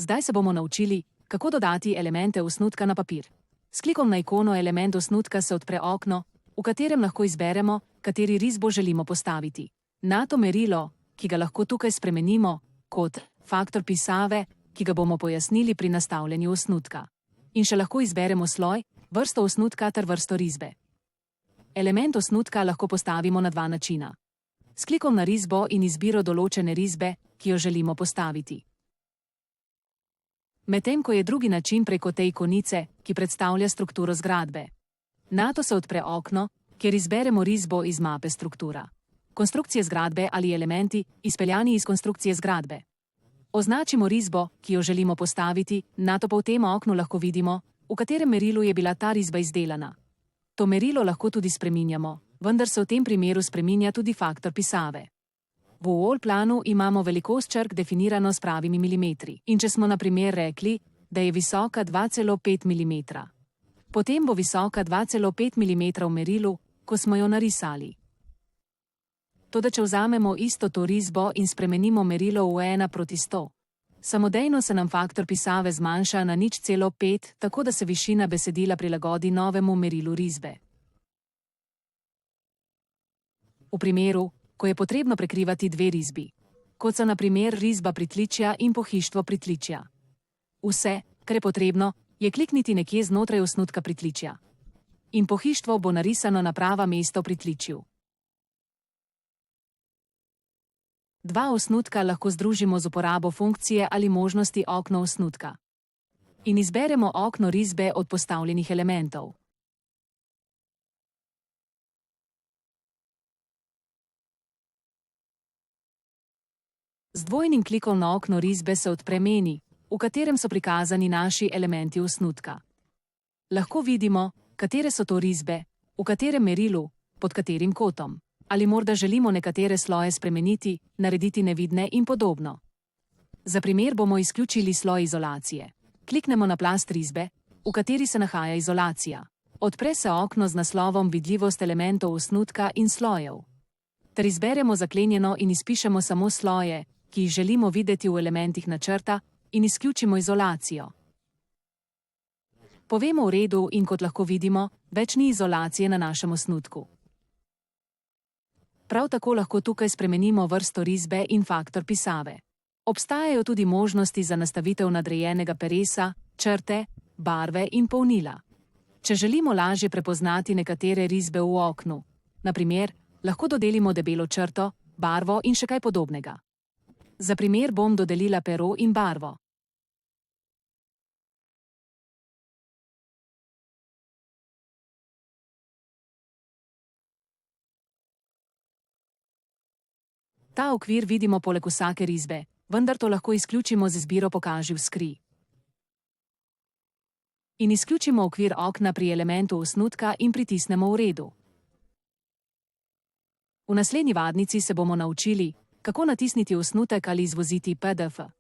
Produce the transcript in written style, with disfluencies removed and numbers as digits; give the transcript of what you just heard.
Zdaj se bomo naučili, kako dodati elemente osnutka na papir. S klikom na ikono element osnutka se odpre okno, v katerem lahko izberemo, kateri risbo želimo postaviti. Nato merilo, ki ga lahko tukaj spremenimo, kot faktor pisave, ki ga bomo pojasnili pri nastavljanju osnutka. In še lahko izberemo sloj, vrsto osnutka ter vrsto risbe. Element osnutka lahko postavimo na dva načina. S klikom na risbo in izbiro določene risbe, ki jo želimo postaviti. Medtem ko je drugi način preko te ikonice, ki predstavlja strukturo zgradbe. Nato se odpre okno, kjer izberemo risbo iz mape struktura. Konstrukcije zgradbe ali elementi, izpeljani iz konstrukcije zgradbe. Označimo risbo, ki jo želimo postaviti, nato pa v tem oknu lahko vidimo, v katerem merilu je bila ta risba izdelana. To merilo lahko tudi spreminjamo, vendar se v tem primeru spreminja tudi faktor pisave. V wall planu imamo velikost črk definirano s pravimi milimetri. In če smo na primer rekli, da je visoka 2,5 mm. Potem bo visoka 2,5 mm v merilu, ko smo jo narisali. Toda če vzamemo isto to risbo in spremenimo merilo v 1:100, samodejno se nam faktor pisave zmanjša na 0,5, tako da se višina besedila prilagodi novemu merilu risbe. V primeru, ko je potrebno prekrivati dve risbi, kot so na primer risba pritličja in pohištvo pritličja. Vse, kar je potrebno, je klikniti nekje znotraj osnutka pritličja. In pohištvo bo narisano na prava mesta v pritličju. Dva osnutka lahko združimo z uporabo funkcije ali možnosti okno osnutka. In izberemo okno risbe od postavljenih elementov. Z dvojnim klikom na okno risbe se odpre meni, v katerem so prikazani naši elementi osnutka. Lahko vidimo, katere so to risbe, v katerem merilu, pod katerim kotom. Ali morda želimo nekatere sloje spremeniti, narediti nevidne in podobno. Za primer bomo izključili sloj izolacije. Kliknemo na plast risbe, v kateri se nahaja izolacija. Odpre se okno z naslovom Vidljivost elementov osnutka in slojev. Ter izberemo zaklenjeno in izpišemo samo sloje, ki jih želimo videti v elementih načrta, in izključimo izolacijo. Povemo v redu in kot lahko vidimo, več ni izolacije na našem osnutku. Prav tako lahko tukaj spremenimo vrsto risbe in faktor pisave. Obstajajo tudi možnosti za nastavitev nadrejenega peresa, črte, barve in polnila. Če želimo lažje prepoznati nekatere risbe v oknu, na primer, lahko dodelimo debelo črto, barvo in še kaj podobnega. Za primer bom dodelila pero in barvo. Ta okvir vidimo poleg vsake risbe, vendar to lahko izključimo z izbiro Pokaži v skri. In izključimo okvir okna pri elementu osnutka in pritisnemo v redu. V naslednji vadnici se bomo naučili, kako natisniti osnutek ali izvoziti PDF.